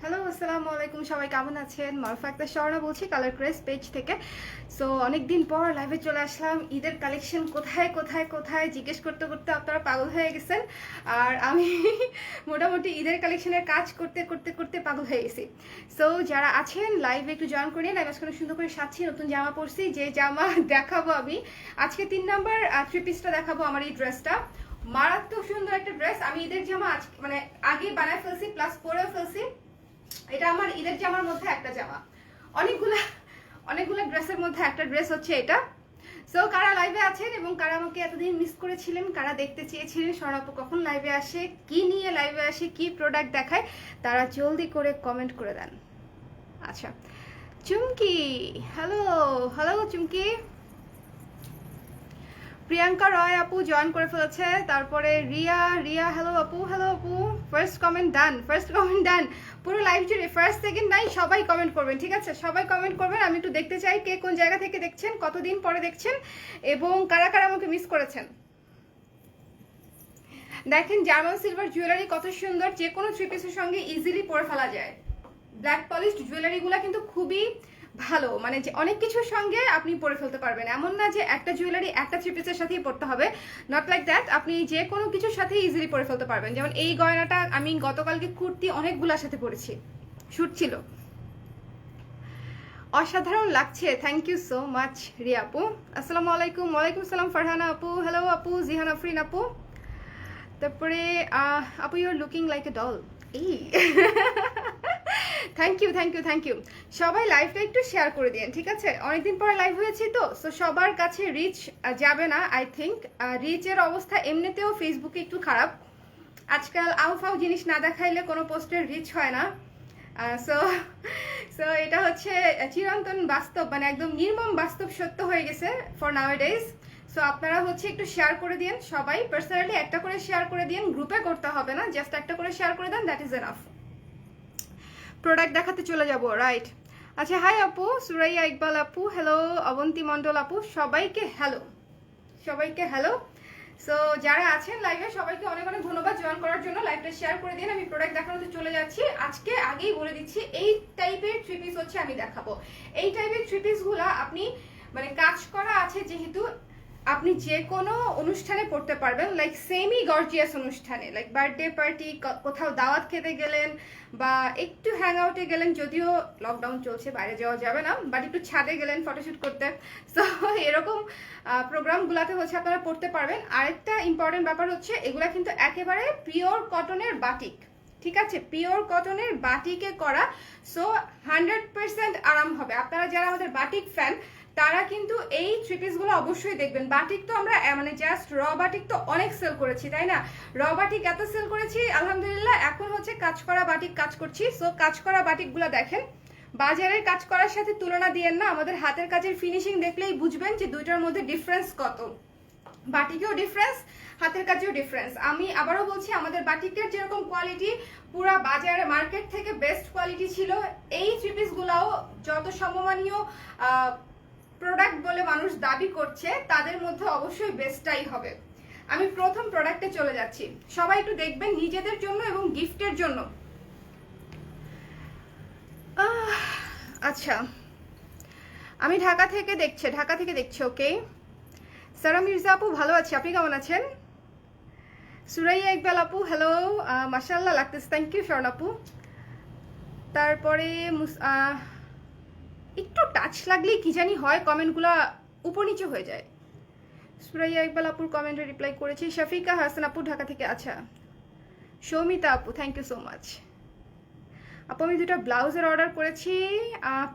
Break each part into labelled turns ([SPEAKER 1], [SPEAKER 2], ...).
[SPEAKER 1] Hello, আসসালামু আলাইকুম। সবাই কেমন আছেন? মারুফা আক্তার স্বর্ণা বলছি কালার ক্রেজ পেজ থেকে। সো অনেকদিন পর লাইভে চলে আসলাম। ঈদের কালেকশন কোথায় কোথায় কোথায় জিজ্ঞেস করতে করতে আপনারা পাগল হয়ে গেছেন, আর আমি মোটামুটি ঈদের কালেকশনের কাজ করতে করতে করতে পাগল হয়ে গেছি। সো যারা আছেন লাইভে একটু জয়েন করে নিন। আমি আজকে সুন্দর করে সাজছি, নতুন জামা পরছি। যে জামা দেখাবো আমি আজকে 3 নাম্বার 3 পিসটা দেখাবো। আমার এই ড্রেসটা মারাত্মক সুন্দর একটা ড্রেস। আমি ঈদের জামা আজকে মানে আগে বানায় ফেলছি, প্লাস পরেও ফেলছি। এটা আমার ঈদের জামার মধ্যে একটা জামা, অনেকগুলা অনেকগুলো ড্রেসের মধ্যে একটা ড্রেস হচ্ছে এটা। সো কারা লাইভে আছেন এবং কারা আমাকে এতদিন মিস করেছিলেন, কারা দেখতে চেয়েছিলেন স্বর্ণাপু কখন লাইভে আসে, কি নিয়ে লাইভে আসে, কি প্রোডাক্ট দেখায়, তারা জলদি করে কমেন্ট করে দেন। আচ্ছা, চুমকি, হ্যালো হ্যালো চুমকি। প্রিয়াঙ্কা রয় আপু জয়েন করে ফেলেছে। তারপরে রিয়া রিয়া হ্যালো আপু, হ্যালো আপু। ফার্স্ট কমেন্ট ডান, ফার্স্ট কমেন্ট ডান। পুরো লাইভ জুড়ে ফার্স্ট সেকেন্ড নাই, সবাই কমেন্ট করবেন, ঠিক আছে? সবাই কমেন্ট করবেন। আমি একটু দেখতে চাই কে কোন জায়গা থেকে দেখছেন, কতদিন পরে দেখছেন এবং কারা কারা আমাকে মিস করেছেন। দেখেন জার্মান সিলভার জুয়েলারি কত সুন্দর, যে কোনো থ্রি পিসের সঙ্গে ইজিলি পরে ফেলা যায়। ব্ল্যাক পলিশড জুয়েলারিগুলো কিন্তু খুবই ভালো, মানে যে অনেক কিছুর সঙ্গে আপনি পরে ফেলতে পারবেন। এমন না যে একটা জুয়েলারি একটা থ্রি পিসের সাথেই পরতে হবে, নট লাইক দ্যাট। আপনি যে কোনো কিছুর সাথে ইজিলি পরে ফেলতে পারবেন। যেমন এই গয়নাটা আমি গতকালকে কুর্তি অনেকগুলোর সাথে পরেছি, শুট ছিল, অসাধারণ লাগছে। Thank you so much Riya আপু। আসসালামু আলাইকুম। ওয়ালাইকুম আসসালাম ফারহানা আপু, হ্যালো আপু। জিহান আফরিন আপু। তারপরে আপু you are looking like a doll. এই thank you thank you thank you. সবাই লাইভটা একটু শেয়ার করে দিন, ঠিক আছে? অনেকদিন পরে লাইভ হয়েছি তো, সো সবার কাছে রিচ যাবে না আই থিঙ্ক। রিচের অবস্থা এমনিতেও ফেসবুকে একটু খারাপ। আজকাল আউফাউ জিনিস না দেখাইলে কোনো পোস্টের রিচ হয় না। সো সো এটা হচ্ছে চিরন্তন বাস্তব, মানে একদম নির্মম বাস্তব সত্য হয়ে গেছে ফর নাওয়াডেজ। সো আপনারা হচ্ছে একটু শেয়ার করে দিন, সবাই পার্সোনালি একটা করে শেয়ার করে দিন, গ্রুপে করতে হবে না, জাস্ট একটা করে শেয়ার করে দেন, দ্যাট ইজ এনাফ। প্রোডাক্ট দেখাতে চলে যাব, রাইট? আচ্ছা, হাই আপু, সুরাইয়া ইকবাল আপু, হ্যালো অবন্তী মণ্ডল আপু, সবাইকে হ্যালো, সবাইকে হ্যালো। সো যারা আছেন লাইভে সবাইকে অনেক অনেক ধন্যবাদ জয়েন করার জন্য। লাইভটা শেয়ার করে দিন। আমি প্রোডাক্ট দেখানোতে চলে যাচ্ছি। আজকে আগেই বলে দিচ্ছি, এই টাইপের থ্রি পিস হচ্ছে আমি দেখাবো। এই টাইপের থ্রি পিসগুলো আপনি মানে কাজ করা আছে যেহেতু, আপনি যে কোনো অনুষ্ঠানে পড়তে পারবেন, লাইক সেমি গর্জিয়াস অনুষ্ঠানে, লাইক বার্থডে পার্টি, কোথাও দাওয়াত খেতে গেলেন বা একটু হ্যাং আউটে গেলেন, যদিও লকডাউন চলছে বাইরে যাওয়া যাবে না, বাট একটু ছাদে গেলেন ফটোশুট করতে। সো এরকম প্রোগ্রামগুলোতে হচ্ছে আপনারা পড়তে পারবেন। আরেকটা ইম্পর্টেন্ট ব্যাপার হচ্ছে এগুলা কিন্তু একেবারে পিওর কটনের বাটিক, ঠিক আছে? পিওর কটনের বাটিকে করা। সো 100% আরাম হবে। আপনারা যারা আমাদের বাটিক ফ্যান তারা কিন্তু এই থ্রি পিসগুলো অবশ্যই দেখবেন। বাটিক তো আমরা মানে জাস্ট র বাটিক তো অনেক সেল করেছি, তাই না? র বাটিক এত সেল করেছি আলহামদুলিল্লাহ, এখন হচ্ছে কাজ করা বাটিক কাজ করছি। সো কাজ করা বাটিকগুলো দেখেন, বাজারের কাজ করার সাথে তুলনা দিয়েন না, আমাদের হাতের কাজের ফিনিশিং দেখলেই বুঝবেন যে দুইটার মধ্যে ডিফারেন্স কত। বাটিকেও ডিফারেন্স, হাতের কাজেও ডিফারেন্স। আমি আবারও বলছি, আমাদের বাটিকের যেরকম কোয়ালিটি পুরো বাজারে মার্কেট থেকে বেস্ট কোয়ালিটি ছিল, এই থ্রি পিসগুলাও যত সমমানীয় প্রোডাক্ট বলে মানুষ দাবি করছে তাদের মধ্যে অবশ্যই বেস্টটাই হবে। আমি প্রথম প্রোডাক্টে চলে যাচ্ছি, সবাই একটু দেখবেন নিজেদের জন্য এবং গিফটের জন্য। আচ্ছা, আমি ঢাকা থেকে দেখছি। ওকে, সারা মির্জা আপু ভালো আছি, আপনি কেমন আছেন? সুরাইয়া ইকবাল আপু হ্যালো, মাশাআল্লাহ লাগতেছে, থ্যাংক ইউ স্বর্ণ আপু। তারপরে একটু টাচ লাগলেই কি জানি হয়, কমেন্টগুলো উপর নিচে হয়ে যায়। সুরাইয়া ইকবাল আপুর কমেন্টে রিপ্লাই করেছি। শফিকা হাসান আপু ঢাকা থেকে, আচ্ছা। সৌমিতা আপু থ্যাংক ইউ সো মাচ আপু। আমি দুটো ব্লাউজের অর্ডার করেছি,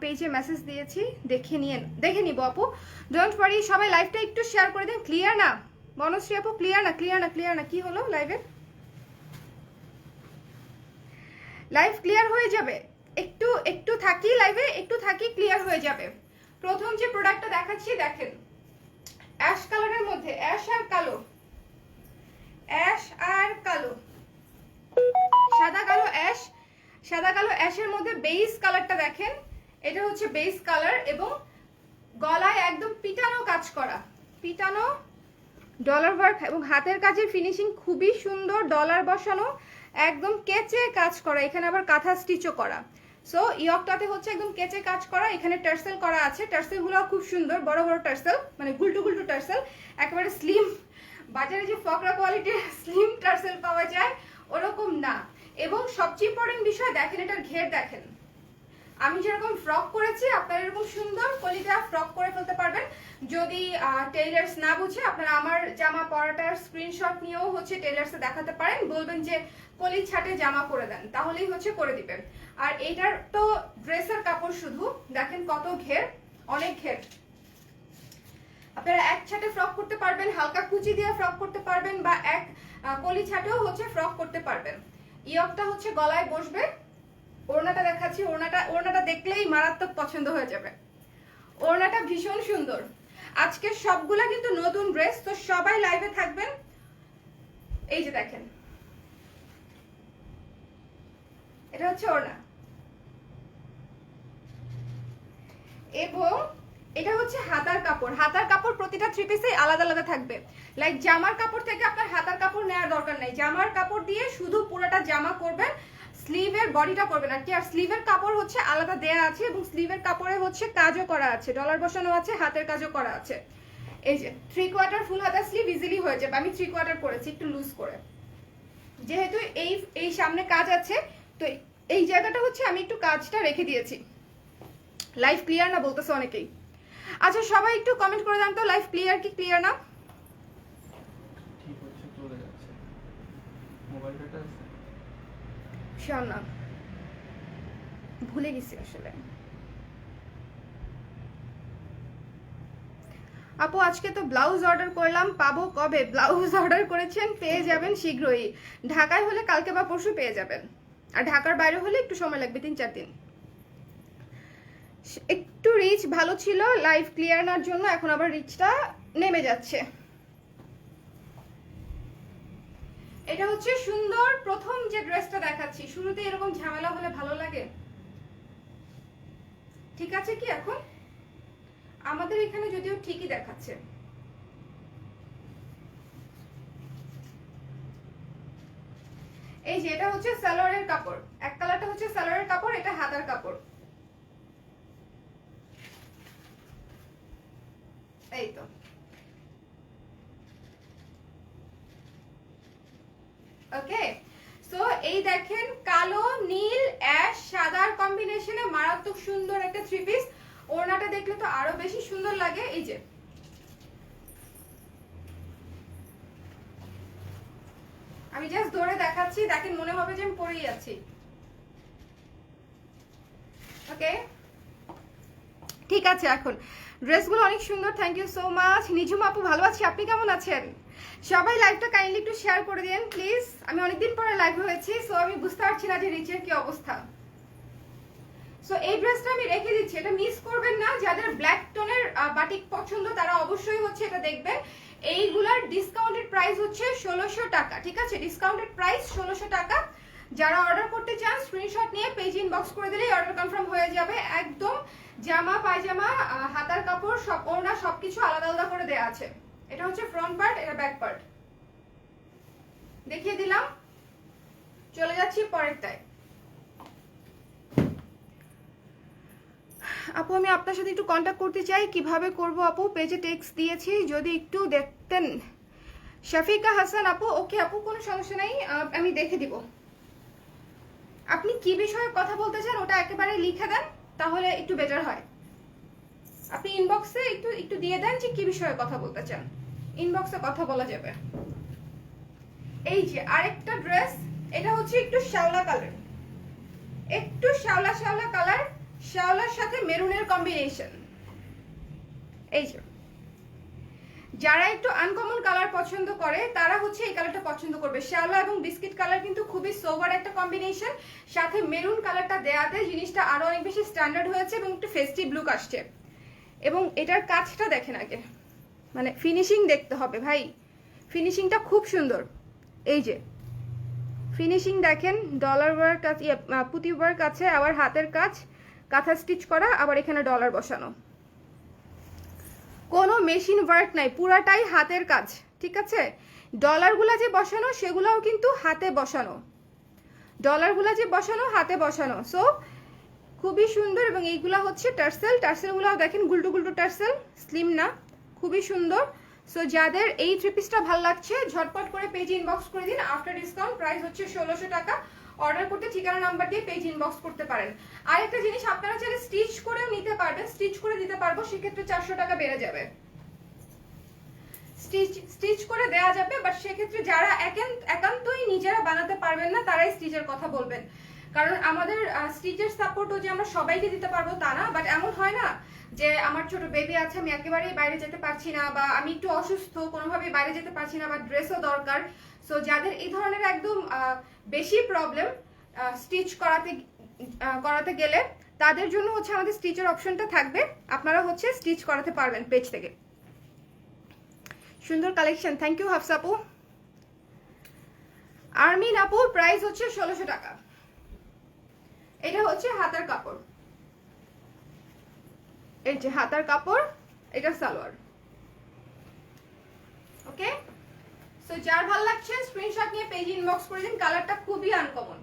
[SPEAKER 1] পেজে মেসেজ দিয়েছি, দেখে নিব আপু, ডোন্ট ওয়ারি। সবাই লাইভটা একটু শেয়ার করে দেন। ক্লিয়ার না বনশ্রী আপু? ক্লিয়ার না কি হলো লাইভের? লাইভ ক্লিয়ার হয়ে যাবে, একটু একটু থাকি লাইভে, একটু থাকি, ক্লিয়ার হয়ে যাবে। প্রথম যে প্রোডাক্টটা দেখাচ্ছি দেখেন, অ্যাশ কালারের মধ্যে, অ্যাশ আর কালো, অ্যাশ আর কালো, সাদা কালো অ্যাশ, সাদা কালো অ্যাশের মধ্যে বেস কালারটা দেখেন, এটা হচ্ছে বেস কালার এবং গলায় একদম পিটানো কাজ করা, পিটানো ডলার ওয়ার্ক এবং হাতের কাজের ফিনিশিং খুবই সুন্দর, ডলার বসানো একদম কেচে কাজ করা, এখানে আবার কাঁথা স্টিচও করা। সো ইয়কটাতে হচ্ছে একদম কেচে কাজ করা, এখানে টার্সেল করা আছে, টার্সেলগুলো খুব সুন্দর, বড় বড় টার্সেল, মানে গুলটু গুলটু টার্সেল, একেবারে স্লিম। বাজারে যে ফকরা কোয়ালিটির স্লিম টার্সেল পাওয়া যায় ওরকম না। এবং সবচেয়ে ইম্পর্টেন্ট বিষয় দেখেন, এটার ঘের দেখেন। আমি যেরকম ফ্রক করেছি আপনারা এরকম সুন্দর কলিটা ফ্রক করে ফেলতে পারবেন। যদি টেইলার্স না বুঝে আপনারা আমার জামা পরাটার স্ক্রিনশট নিয়েও হচ্ছে টেইলার্সে দেখাতে পারেন, বলবেন যে কলি ছাটে জামা করে দেন, তাহলেই হচ্ছে করে দিবেন। আর এইটার তো ড্রেসের কাপড়, শুধু দেখেন কত ঘের, অনেক ঘের। আপনারা এক ছাটে ফ্রক করতে পারবেন, হালকা কুচি দিয়ে ফ্রক করতে পারবেন, বা এক কলি ছাটেও হচ্ছে ফ্রক করতে পারবেন। ইয়কটা হচ্ছে গলায় বসবে। ওড়নাটা দেখাচ্ছি, ওড়নাটা দেখলেই মারাত্মক পছন্দ হয়ে যাবে। ওড়নাটা ভীষণ সুন্দর। আজকে সবগুলা কিন্তু নতুন ড্রেস, তো সবাই লাইভে থাকবেন। এই যে দেখেন, এটা হচ্ছে ওড়না, এবং এটা হচ্ছে হাতার কাপড়। হাতার কাপড় প্রতিটা থ্রি পিসে আলাদা আলাদা থাকবে। লাইক জামার কাপড় থেকে আপনার হাতার কাপড় নেওয়ার দরকার নেই, জামার কাপড় দিয়ে শুধু পুরোটা জামা করবেন, স্লিভের বডিটা করবেন আর কি। আর স্লিভের কাপড় হচ্ছে আলাদা দেয়া আছে, এবং স্লিভের কাপড়ে হচ্ছে কাজও করা আছে, ডলার বসানো আছে, হাতের কাজও করা আছে। এই যে 3/4 ফুল হাতা স্লিভ ইজিলি হয়ে যাবে। আমি 3/4 করেছি একটু লুজ করে, যেহেতু এই সামনে কাজ আছে, তো এই জায়গাটা হচ্ছে আমি একটু কাজটা রেখে দিয়েছি। লাইভ ক্লিয়ার না বলতেছে অনেকেই। আচ্ছা সবাই একটু কমেন্ট করে জানতো লাইভ ক্লিয়ার কি ক্লিয়ার না।
[SPEAKER 2] ঠিক হচ্ছে, চলে যাচ্ছে। মোবাইল ডাটা আছে?
[SPEAKER 1] শিওর না, ভুলে গেছি আসলে। আপু আজকে তো ব্লাউজ অর্ডার করলাম, পাবো কবে? ব্লাউজ অর্ডার করেছেন, পেয়ে যাবেন শীঘ্রই। ঢাকায় হলে কালকে বা পরশু পেয়ে যাবেন, আর ঢাকার বাইরে হলে একটু সময় লাগবে, 3-4 দিন। একটু রিচ ভালো ছিল লাইভ ক্লিয়ার নার জন্য, এখন আবার রিচটা নেমে যাচ্ছে। এটা হচ্ছে সুন্দর প্রথম যে ড্রেসটা দেখাচ্ছি, শুরুতে এরকম ঝামেলা হলে ভালো লাগে? ঠিক আছে কি এখন? আমাদের এখানে যদিও ঠিকই দেখাচ্ছে। এই যে এটা হচ্ছে সালোয়ারের কাপড়, এক কালারটা হচ্ছে সালোয়ারের কাপড়, এটা হাতার কাপড়। এই তো ওকে। সো এই দেখেন কালো নীল অ্যাশ সাদার কম্বিনেশনে মারাত্মক সুন্দর একটা থ্রি পিস। ওড়নাটা দেখলে তো আরো বেশি সুন্দর লাগে। এই যে আমি জাস্ট ধরে দেখাচ্ছি, দেখেন মনে হবে যে আমি পরেই আছি। ওকে ঠিক আছে। এখন ড্রেসগুলো অনেক সুন্দর, থ্যাংক ইউ সো মাচ। নিঝুম আপু ভালো আছি, আপনি কেমন আছেন? সবাই লাইভটা কাইন্ডলি একটু শেয়ার করে দিন প্লিজ। আমি অনেকদিন পরে লাইভ হয়েছি, সো আমি বুঝতে পারছি না যে রিচের কি অবস্থা। সো এই ড্রেসটা আমি রেখে দিচ্ছি, এটা মিস করবেন না। যাদের ব্ল্যাক টোনের বাটিক পছন্দ তারা অবশ্যই হচ্ছে এটা দেখবেন। এইগুলার ডিসকাউন্টেড প্রাইস হচ্ছে 1600 টাকা, ঠিক আছে? ডিসকাউন্টেড প্রাইস 1600 টাকা। যারা অর্ডার করতে চান স্ক্রিনশট নিয়ে পেজ ইনবক্স করে দিলেই অর্ডার কনফার্ম হয়ে যাবে। একদম জামা পায়জামা হাতার কাপড় সব ওড়না সবকিছু আলাদা আলাদা করে দেয়া আছে। এটা হচ্ছে ফ্রন্ট পার্ট, এটা ব্যাক পার্ট দেখিয়ে দিলাম। চলে যাচ্ছি পরেরটায়। আপু আমি আপনার সাথে একটু কন্ট্যাক্ট করতে চাই, কিভাবে করব আপু? পেজে টেক্সট দিয়েছি, যদি একটু দেখতেন। শাফিকা হাসান আপু, ওকে আপু কোনো সমস্যা নেই, আমি দেখে দিব। আপনি কি বিষয়ে কথা বলতে চান ওটা একেবারে লিখে দেন, তাহলে একটু বেটার হয়। আপনি ইনবক্সে একটু একটু দিয়ে দেন যে কি বিষয়ে কথা বলতে চান, ইনবক্সে কথা বলা যাবে। এই যে আরেকটা ড্রেস, এটা হচ্ছে একটু শ্যাওলা কালার, একটু শ্যাওলা শ্যাওলা কালার, শ্যাওলার সাথে মেরুনের কম্বিনেশন। এই যে যারা একটু আনকমন কালার পছন্দ করে তারা হচ্ছে এই কালারটা পছন্দ করবে। শ্যাওলা এবং বিস্কিট কালার কিন্তু খুবই সোবার একটা কম্বিনেশন, সাথে মেরুন কালারটা দেয়াতে জিনিসটা আরো অনেক বেশি স্ট্যান্ডার্ড হয়েছে এবং একটু ফেস্টিভ লুক আসছে। এবং এটার কাজটা দেখেন আগে, মানে ফিনিশিং দেখতে হবে ভাই, ফিনিশিংটা খুব সুন্দর। এই যে ফিনিশিং দেখেন, ডলার ওয়ার্ক আছে, পুঁতি ওয়ার্ক আছে, আবার হাতের কাজ কাঁথা স্টিচ করা, আবার এখানে ডলার বসানো, কোনো মেশিন ওয়ার্ক নাই, পুরাটাই হাতের কাজ, ঠিক আছে? ডলারগুলো যে বসানো সেগুলোও কিন্তু হাতে বসানো, ডলারগুলো যে বসানো হাতে বসানো, সো খুবই সুন্দর। এবং এইগুলা হচ্ছে টার্সেল, টার্সেলগুলো দেখেন গুল্টু গুল্টু টার্সেল, স্লিম না, খুবই সুন্দর। সো যাদের এই থ্রি পিসটা ভালো লাগছে ঝটপট করে পেজে ইনবক্স করে দিন। আফটার ডিসকাউন্ট প্রাইস হচ্ছে 1600 টাকা। অর্ডার করতে ঠিকানা নাম্বার দিয়ে পেজ ইনবক্স করতে পারেন। আর একটা জিনিস, আপনারা চাইলে স্টিচ করেও নিতে পারবেন, স্টিচ করে দিতে পারবো, সেক্ষেত্রে 400 টাকা বেড়ে যাবে। স্টিচ করে দেওয়া যাবে, বাট সেক্ষেত্রে যারা একান্তই নিজেরা বানাতে পারবেন না তারাই স্টিচের কথা বলবেন। কারণ আমাদের স্টিচের সাপোর্টও যে আমরা সবাইকে দিতে পারবো তা না, বাট এমন হয় না যে আমার ছোট বেবি আছে, আমি একেবারেই বাইরে যেতে পারছি না, বা আমি একটু অসুস্থ, কোনোভাবেই বাইরে যেতে পারছি না, বা ড্রেসও দরকার। সো যাদের এই ধরনের একদম বেশি প্রবলেম স্টিচ করাতে গেলে, তাদের জন্য হচ্ছে আমাদের স্টিচের অপশনটা থাকবে, আপনারা হচ্ছে স্টিচ করাতে পারবেন পেজ থেকে। সুন্দর কালেকশন, থ্যাংক ইউ হাফসা আপু। আরমিন আপু প্রাইস হচ্ছে 1600 টাকা। এটা হচ্ছে হাতার কাপড়, এই যে হাতার কাপড়, এটা সালোয়ার। ওকে, সো যার ভালো লাগছে স্ক্রিনশট নিয়ে পেজ ইনবক্স করে দিন। কালারটা খুবই আনকমন।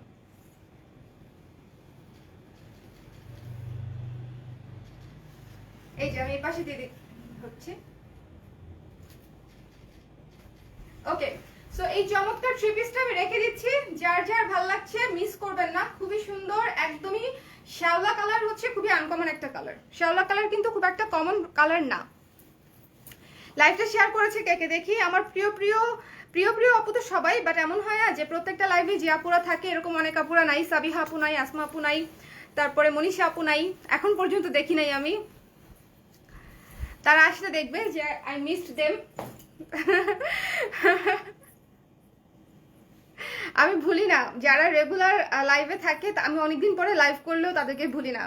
[SPEAKER 1] এই যে আমি এই পাশে দিয়ে হচ্ছে। ওকে, সো এই চমৎকার থ্রি পিসটা আমি রেখে দিচ্ছি, যার যার ভালো লাগছে মিস করবেন না। খুবই সুন্দর, একদমই শ্যাওলা কালার, হচ্ছে খুবই আনকমন একটা কালার। শ্যাওলা কালার কিন্তু খুব একটা কমন কালার না। লাইভটা শেয়ার করেছে কে কে দেখি। আমার প্রিয় প্রিয় প্রিয় প্রিয় আপু তো সবাই, বাট এমন হয় না যে প্রত্যেকটা লাইভে যে আপুরা থাকে এরকম অনেক আপুরা নাই। সাবিহা আপু নাই, আসমা আপু নাই, তারপরে মনীষা আপু নাই, এখন পর্যন্ত দেখি নাই আমি। তারা আসলে দেখবে যে আই মিসড দেম। আমি ভুলি না, যারা রেগুলার লাইভে থাকে আমি অনেকদিন পরে লাইভ করলেও তাদেরকে ভুলি না।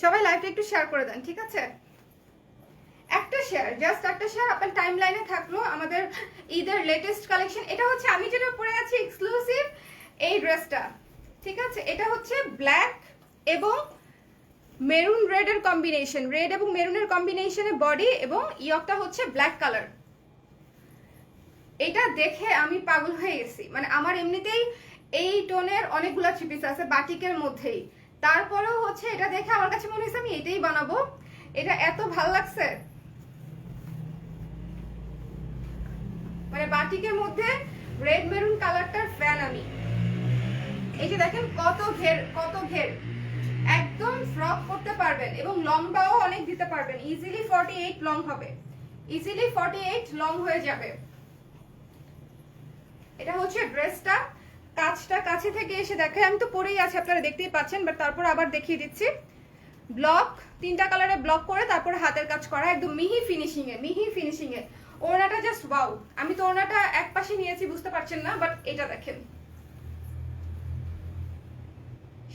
[SPEAKER 1] সবাই লাইভটা একটু শেয়ার করে দেন, ঠিক আছে? একটা শেয়ার, জাস্ট একটা শেয়ার আপনার টাইম লাইনে থাকলো। আমাদের ঈদের লেটেস্ট কালেকশন, এটা হচ্ছে আমি যেটা পরে আছি এক্সক্লুসিভ এই ড্রেসটা, ঠিক আছে? এটা হচ্ছে ব্ল্যাক এবং মেরুন রেডের কম্বিনেশন, রেড এবং মেরুনের কম্বিনেশনে বডি, এবং ইয়কটা হচ্ছে ব্ল্যাক কালার। এটা দেখে আমি পাগল হয়ে গেছি। মানে আমার এমনিতেই এই টোনের অনেকগুলা থ্রি পিস আছে বাটিকের মধ্যেই, তারপরেও হচ্ছে এটা দেখে আমার কাছে মনে হয়েছে আমি এটাই বানাবো। এটা এত ভালো লাগছে, মানে বাটিকের মধ্যে রেড মেরুন কালারটার ফ্যান আমি। এই যে দেখেন কত ঘের, কত ঘের, একদম ফ্রক করতে পারবেন এবং লংটাও অনেক দিতে পারবেন। ইজিলি 48 লং হবে, ইজিলি 48 লং হয়ে যাবে। এটা হচ্ছে ড্রেসটা, কাজটা কাছে থেকে এসে দেখে, আমি তো পরেই আছি আপনারা দেখতেই পাচ্ছেন, বাট তারপর আবার দেখিয়ে দিচ্ছি। ব্লক, তিনটা কালারে ব্লক করে তারপরে হাতের কাজ করা, একদম মিহি ফিনিশিং এ, মিহি ফিনিশিং এ। ওড়নাটা জাস্ট ওয়াও। আমি তো ওড়নাটা এক পাশে নিয়েছি, বুঝতে পারছেন না, বাট এটা দেখেন,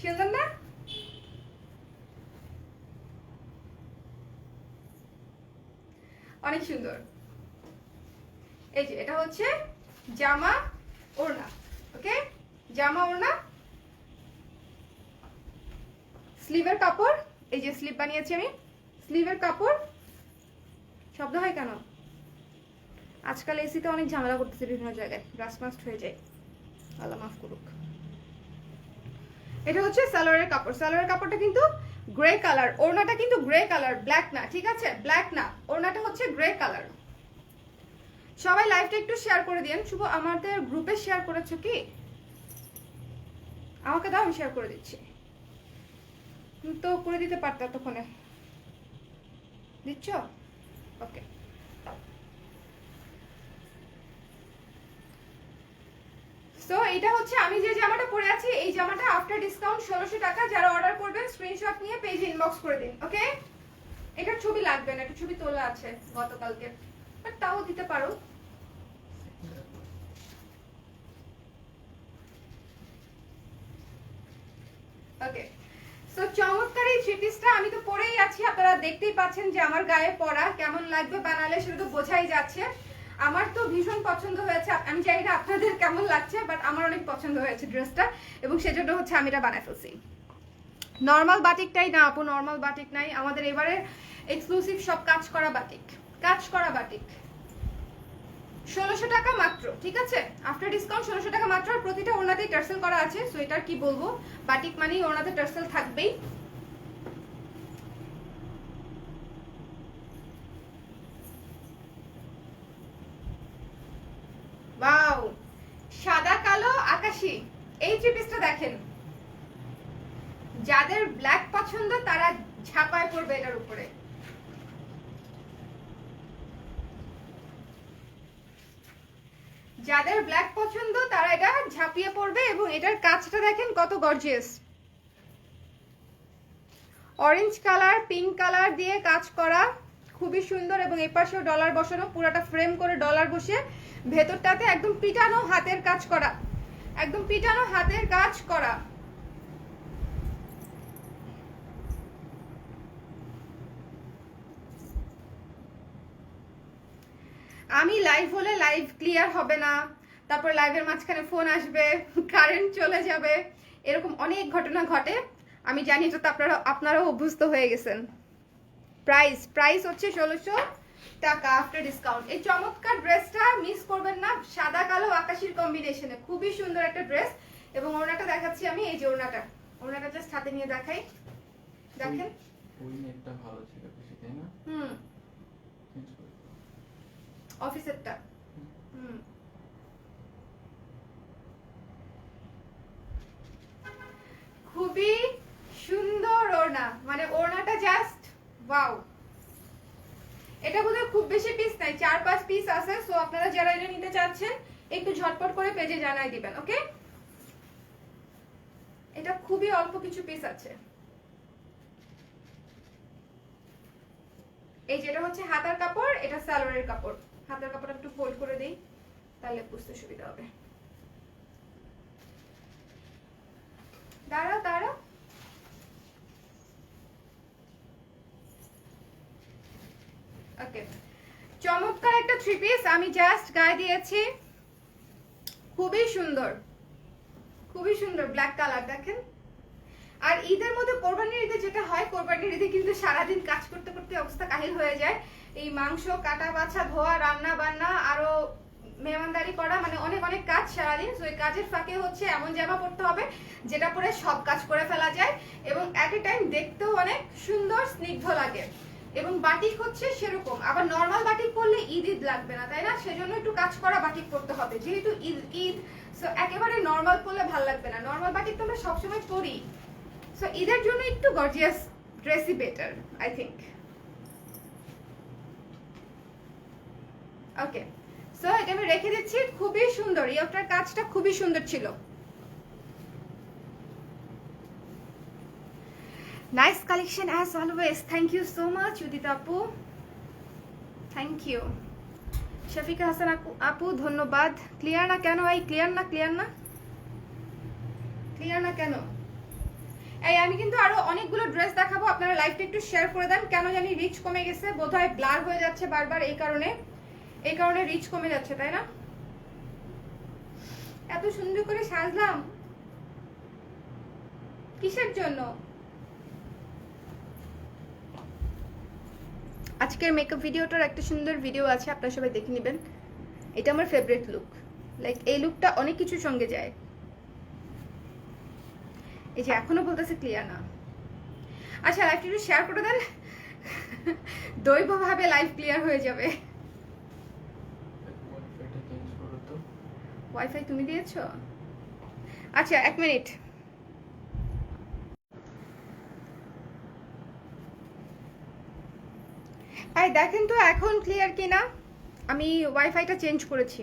[SPEAKER 1] সুন্দর না? অনেক সুন্দর। এই যে এটা হচ্ছে জামা ওড়না, ওকে, জামা ওড়না, স্লিভের কাপড়, এই যে স্লিভ বানিয়েছি আমি, স্লিভের কাপড়। শব্দ হয় কেন? আজকাল এসিতে অনেক ঝামেলা করতেছে, বিভিন্ন জায়গায় ব্রাশ মাস্ট হয়ে যায়, আল্লাহ মাফ করুক। এটা হচ্ছে সালোয়ারের কাপড়, সালোয়ারের কাপড়টা কিন্তু গ্রে কালার, ওড়নাটা কিন্তু গ্রে কালার, ব্ল্যাক না, ঠিক আছে? ব্ল্যাক না, ওড়নাটা হচ্ছে গ্রে কালার। সবাই লাইভটা একটু শেয়ার করে দিন। শুভ আমাদের গ্রুপে শেয়ার করেছো কি? আমাকে দাও, আমি শেয়ার করে দিচ্ছি। তো করে দিতে পারতা ততক্ষণে, দিচ্ছ? ওকে, সো এটা হচ্ছে আমি যে জামাটা পরে আছি, এই জামাটা আফটার ডিসকাউন্ট 1600 টাকা। যারা অর্ডার করবেন স্ক্রিনশট নিয়ে পেজে ইনবক্স করে দিন, ওকে? এটার ছবি লাগবে না, একটা ছবি তোলা আছে গতকালকে, বাট তাও দিতে পারো। ওকে, সো চমৎকার এই থ্রি পিসটা আমি তো পরেই আছি, আপনারা দেখতেই পাচ্ছেন যে আমার গায়ে পরা কেমন লাগবে বানালে সেটা তো বোঝাই যাচ্ছে। আমার তো ভীষণ পছন্দ হয়েছে, আমি জানি না আপনাদের কেমন লাগছে, বাট আমার অনেক পছন্দ হয়েছে ড্রেসটা, এবং সেজন্য হচ্ছে আমি এটা বানাই ফেলছি। নর্মাল বাটিকটাই না আপু, নর্মাল বাটিক নাই আমাদের এবারে, এক্সক্লুসিভ সব কাজ করা বাটিক, কাজ করা বাটিক। 1600 টাকা মাত্র, ঠিক আছে? আফটার ডিসকাউন্ট 1600 টাকা মাত্র। আর প্রতিটা ওড়নাতেই টার্সেল করা আছে, সো এটার কি বলবো, বাটিক মানেই ওড়নাতে টার্সেল থাকবেই। ওয়াও, সাদা কালো আকাশি, এই থ্রি পিসটা দেখেন। যাদের ব্ল্যাক পছন্দ তারা ঝাঁপায় পড়বে এটার উপরে। যাদের ব্ল্যাক পছন্দ তারা এটা ঝাঁপিয়ে পড়বে। এবং এটার কাজটা দেখেন কত gorgeous, orange colour pink colour দিয়ে কাজ করা, খুবই সুন্দর। এবং এই পাশেও ডলার বসানো, পুরাটা ফ্রেম করে ডলার বসে, ভেতরটাতে একদম পিটানো হাতের কাজ করা, একদম পিটানো হাতের কাজ করা। আমি লাইভ হলে লাইভ ক্লিয়ার হবে না, তারপর লাইভের মাঝখানে ফোন আসবে, কারেন্ট চলে যাবে, এরকম অনেক ঘটনা ঘটে। আমি জানি তো, আপনারাও অভ্যস্ত হয়ে গেছেন। প্রাইস হচ্ছে 1600 টাকা আফটার ডিসকাউন্ট। এই চমৎকার ড্রেসটা মিস করবেন না, সাদা কালো আকাশির কম্বিনেশনে, খুবই সুন্দর একটা ড্রেস। এবং ওড়নাটা দেখাচ্ছি আমি, এই যে ওড়নাটা জাস্ট হাতে নিয়ে দেখাই, দেখেন।
[SPEAKER 2] ওই নেটটা ভালো ছিল বেশি, তাই না? চেঞ্জ করে দাও।
[SPEAKER 1] অফিসেরটা। খুবই সুন্দর ওড়না, মানে ওড়নাটা জাস্ট ওয়াও। এটা বোধহয় খুব বেশি পিস নাই, 4-5 পিস আছে। সো আপনারা যারা এটা নিতে চাচ্ছেন একটু ঝটপট করে পেজে জানাই দিবেন, ওকে? এটা খুবই অল্প কিছু পিস আছে। এই যেটা হচ্ছে হাতার কাপড়, এটা সালোয়ারের কাপড়। হাতার কাপড় একটু ফোল্ড করে দেই, তাহলে বুঝতে সুবিধা হবে। দাঁড়াও, ওকে। চমৎকার একটা থ্রি পিস আমি জাস্ট গায়ে দিয়েছি, খুবই সুন্দর, খুবই সুন্দর ব্ল্যাক কালার দেখেন। আর ঈদের মধ্যে, কোরবানির ঈদে যেটা হয়, কোরবানির ঈদে কিন্তু সারাদিন কাজ করতে করতে অবস্থা কাহিল হয়ে যায়। এই মাংস কাটা বাছা ধোয়া, রান্না বান্না, আরো মেহমানদারি করা, মানে অনেক অনেক কাজ সারাদিন। তো এই কাজের ফাঁকে হচ্ছে এমন জামা পরতে হবে যেটা পরে সব কাজ করে ফেলা যায় এবং অ্যাট এ টাইম দেখতেও অনেক সুন্দর স্নিগ্ধ লাগে। এবং বাটিক হচ্ছে সেরকম, আবার নর্মাল বাটিক পরলে ঈদ লাগবে না, তাই না? সেজন্য একটু কাজ করা বাটিক পরতে হবে, যেহেতু ঈদ। সো একেবারে নর্মাল পরলে ভালো লাগবে না, নর্মাল বাটিক তো আমরা সবসময় পরি। সো ঈদের জন্য একটু গর্জিয়াস ড্রেসই better, I think. Okay, so এটা আমি রেখে দিচ্ছি। খুবই সুন্দর, ইয়োগটার কাজটা খুবই সুন্দর ছিল। Nice collection as always. Thank you so much Udita আপু, থ্যাংক ইউ। শফিকা হাসান আপু ধন্যবাদ। ক্লিয়ার না কেন? ক্লিয়ার না কেন? এই আমি কিন্তু আরো অনেকগুলো ড্রেস দেখাবো, আপনারা লাইভটা একটু শেয়ার করে দেন। কেন জানি রিচ কমে গেছে, বোধহয় ব্লার হয়ে যাচ্ছে বারবার, এই কারণে রিচ কমে যাচ্ছে, তাই না? এত সুন্দর করে সাজলাম কিসের জন্য? আজকের মেকআপ ভিডিওটার একটা সুন্দর ভিডিও আছে, আপনারা সবাই দেখে নেবেন। এটা আমার ফেভারিট লুক, লাইক এই লুকটা অনেক কিছুর সঙ্গে যায়। এই যে এখনো বলতেছে ক্লিয়ার না। আচ্ছা, লাইভটা একটু শেয়ার করে দেন, দৈবভাবে লাইভ ক্লিয়ার হয়ে যাবে। ওয়াইফাই তুমি দিয়েছো? আচ্ছা, 1 মিনিট। এই দেখেন তো এখন ক্লিয়ার কিনা। আমি ওয়াইফাইটা চেঞ্জ করেছি,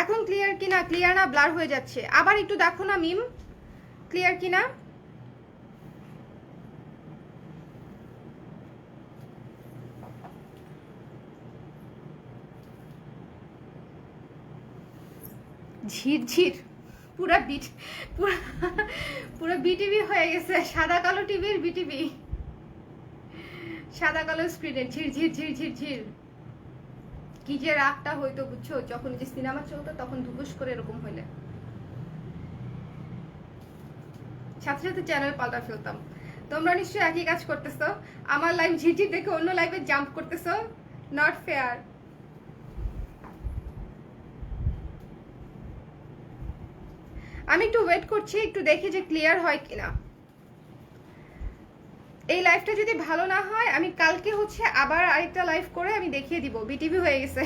[SPEAKER 1] এখন ক্লিয়ার কিনা? ক্লিয়ার না, ব্লার হয়ে যাচ্ছে। আবার একটু দেখো না মিম, ক্লিয়ার কিনা। ঝিরঝির পুরো বিটিভি হয়ে গেছে, সাদা কালো টিভির বিটিভি, সাদা কালো স্ক্রিনের ঝির। কি যে রাগটা হইতো বুঝছো, যখন যে সিনেমা চলতো তখন ধুপুস করে এরকম হইলে সাথে সাথে চ্যানেল পাল্টা ফেলতাম। তোমরা নিশ্চয়ই একই কাজ করতেছো, আমার লাইভ ঝিরঝির দেখে অন্য লাইভে জাম্প করতেছো, নট ফেয়ার। আমি একটু ওয়েট করছি, একটু দেখি যে ক্লিয়ার হয় কিনা। এই লাইভটা যদি ভালো না হয় আমি কালকে হচ্ছে আবার আরেকটা লাইভ করে আমি দেখিয়ে দিব বিটিভি হয়ে গেছে।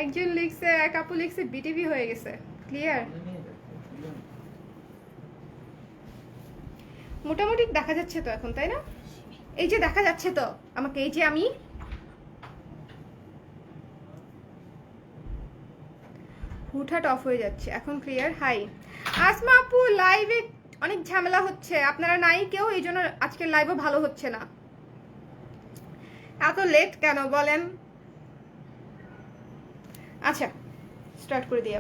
[SPEAKER 1] একজন লিখছে, এক আপু লিখছে বিটিভি হয়ে গেছে। ক্লিয়ার? মোটামুটি দেখা যাচ্ছে তো এখন, তাই না? এই যে দেখা যাচ্ছে তো আমাকে, এই যে আমি হুটহাট অফ হয়ে যাচ্ছে এখন। ক্লিয়ার? হাই আসমা আপু, লাইভে অনেক ঝামেলা হচ্ছে, আপনারা নাই কেউ, এই জন্য আজকের লাইভও ভালো হচ্ছে না। এত লেট কেন বলেন? আচ্ছা স্টার্ট করে দিই,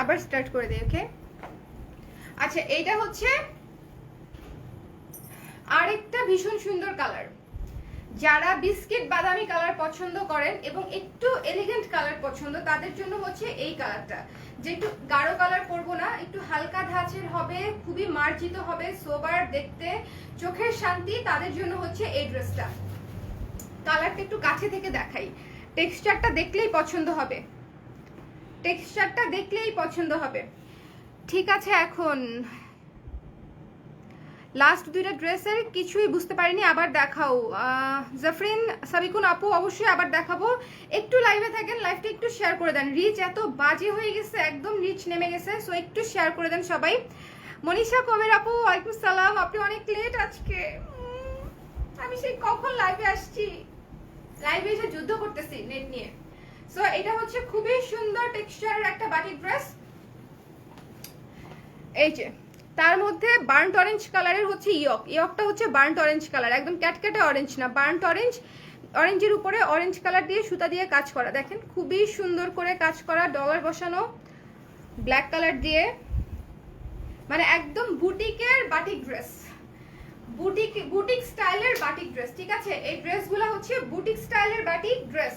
[SPEAKER 1] আবার স্টার্ট করে দিই। ওকে, আচ্ছা এইটা হচ্ছে আরেকটা ভীষণ সুন্দর কালার। যারা বিস্কিট বাদামি কালার পছন্দ করেন এবং একটু এলিগেন্ট কালার পছন্দ, তাদের জন্য হচ্ছে এই কালারটা, যে একটু গাঢ় কালার করবো না, একটু হালকা ধাঁচের হবে, খুবই মার্জিত হবে, সোবার দেখতে, চোখের শান্তি, তাদের জন্য হচ্ছে এই ড্রেসটা। কালারটা একটু কাছে থেকে দেখাই, টেক্সচারটা দেখলেই পছন্দ হবে, টেক্সচারটা দেখলেই পছন্দ হবে। ঠিক আছে, এখন লাস্ট দুইটা ড্রেসের কিছুই বুঝতে পারিনি, আবার দেখাও। জাফরিন সাবিকুন আপু, অবশ্যই আবার দেখাবো। একটু লাইভে থাকেন, লাইভটা একটু শেয়ার করে দেন। রিচ এত বাজে হয়ে গেছে, একদম রিচ নেমে গেছে, সো একটু শেয়ার করে দেন সবাই। মনীষা কবির আপু, ওয়ালাইকুম সালাম। আপনি অনেক লেট আজকে। আমি সেই কখন লাইভে আসছি, লাইভে এসে যুদ্ধ করতেছি নেট নিয়ে। সো এটা হচ্ছে খুবই সুন্দর টেক্সচারের একটা বাটিক ড্রেস। এই যে তার মধ্যে বার্ন্ট অরেঞ্জ কালারের হচ্ছে ইয়কটা হচ্ছে বার্ন্ট অরেঞ্জ কালার, একদম ক্যাটক্যাটে অরেঞ্জ না, বার্ন্ট অরেঞ্জ, অরেঞ্জের উপরে অরেঞ্জ কালার দিয়ে সুতা দিয়ে কাজ করা, দেখেন খুবই সুন্দর করে কাজ করা, ডলার বসানো, ব্ল্যাক কালার দিয়ে, মানে একদম বুটিকের বাটিক ড্রেস, বুটিক স্টাইলের বাটিক ড্রেস। ঠিক আছে, এই ড্রেসগুলো হচ্ছে বুটিক স্টাইলের বাটিক ড্রেস।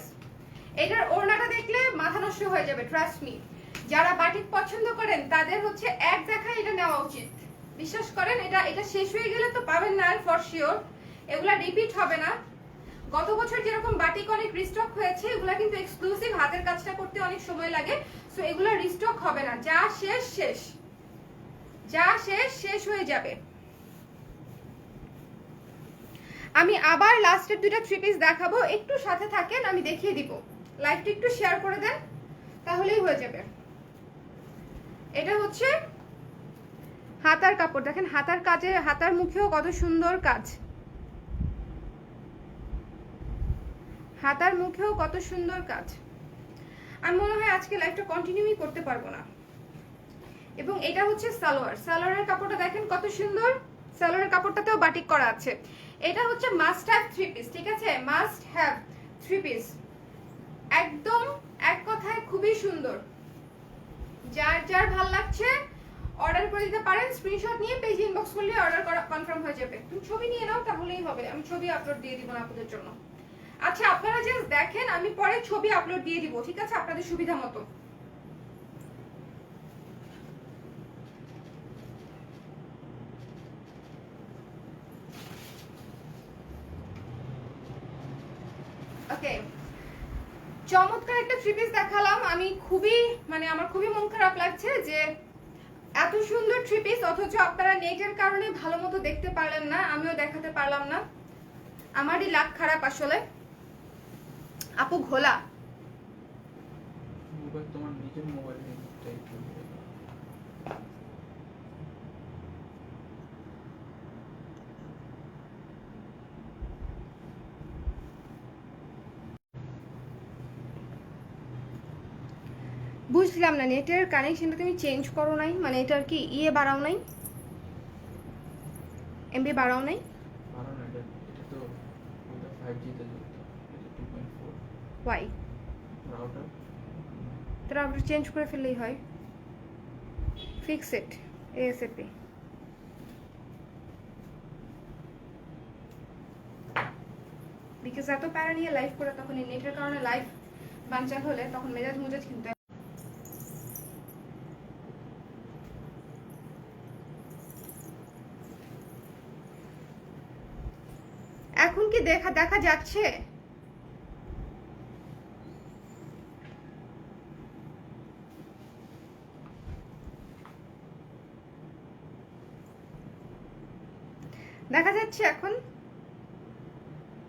[SPEAKER 1] এটার ওড়নাটা দেখলে মাথা নষ্ট হয়ে যাবে, ট্রাস্ট মি। যারা বাটিক পছন্দ করেন তাদের হচ্ছে এক দেখায় এটা নেওয়া উচিত, বিশ্বাস করেন। এটা শেষ হয়ে গেলে তো পাবেন না আর, ফর শিওর এগুলা রিপিট হবে না। গত বছর যেরকম বাটিক অনেক রিস্টক হয়েছে, এগুলা কিন্তু এক্সক্লুসিভ, হাতের কাজটা করতে অনেক সময় লাগে, সো এগুলা রিস্টক হবে না। যা শেষ শেষ, যা শেষ শেষ হয়ে যাবে। আমি আবার লাস্টের দুইটা থ্রি পিস দেখাবো, একটু সাথে থাকেন, আমি দেখিয়ে দিব। লাইভটা একটু শেয়ার করে দেন, তাহলেই হয়ে যাবে। এটা হচ্ছে হাতার কাপড়, দেখেন হাতার কাজে, হাতার মুখেও কত সুন্দর কাজ, হাতার মুখেও কত সুন্দর কাজ। আমি মনে হয় আজকে লাইভটা কন্টিনিউই করতে পারবো না। এবং এটা হচ্ছে সালোয়ার, সালোয়ারের কাপড়টা দেখেন কত সুন্দর, সালোয়ারের কাপড়টাতেও বাটিক করা আছে। এটা হচ্ছে মাস্ট হ্যাভ থ্রি পিস, ঠিক আছে, মাস্ট হ্যাভ থ্রি পিস, একদম এক কথায় খুবই সুন্দর। যার যার ভাল লাগছে অর্ডার করে দিতে পারেন, স্ক্রিনশট নিয়ে পেজ ইনবক্স করলে অর্ডার করা কনফার্ম হয়ে যাবে। তুমি ছবি নিয়ে নাও তাহলেই হবে, আমি ছবি আপলোড দিয়ে দিব না আপনাদের জন্য। আচ্ছা আপনারা জাস্ট দেখেন, আমি পরে ছবি আপলোড দিয়ে দিব, ঠিক আছে, আপনাদের সুবিধা মতো। ওকে, চমৎকার একটা থ্রি পিস দেখালাম আমি, খুবই মানে আমার খুবই মন খারাপ লাগছে যে এত সুন্দর থ্রি পিস অথচ আপনারা নেটের কারণে ভালো মতো দেখতে পারলেন না, আমিও দেখাতে পারলাম না, আমারই লাক খারাপ আসলে। আপু ঘোলা
[SPEAKER 2] মোবাইল, তোমার নিজের মোবাইল
[SPEAKER 1] বুঝলাম না, নেটের কানেকশনটা তুমি চেঞ্জ করো নাই, মানে এটার কি ইয়ে বাড়াও নাই, এমবি বাড়াও নাই?
[SPEAKER 2] কারণ এটা তো 5G তে চলতো, এটা 2.4
[SPEAKER 1] ওয়াই?
[SPEAKER 2] রাউটার।
[SPEAKER 1] তারা আপনি চেঞ্জ করে ফেললেই হয়, ফিক্স ইট এএসএপি। বিকজ এত প্যারা নিয়ে লাইভ করে তখন এই নেটের কারণে লাইভ বানচাল হলে তখন মেজাজ মুজাজ কিন্তু। এখন কি দেখা যাচ্ছে? দেখা যাচ্ছে এখন?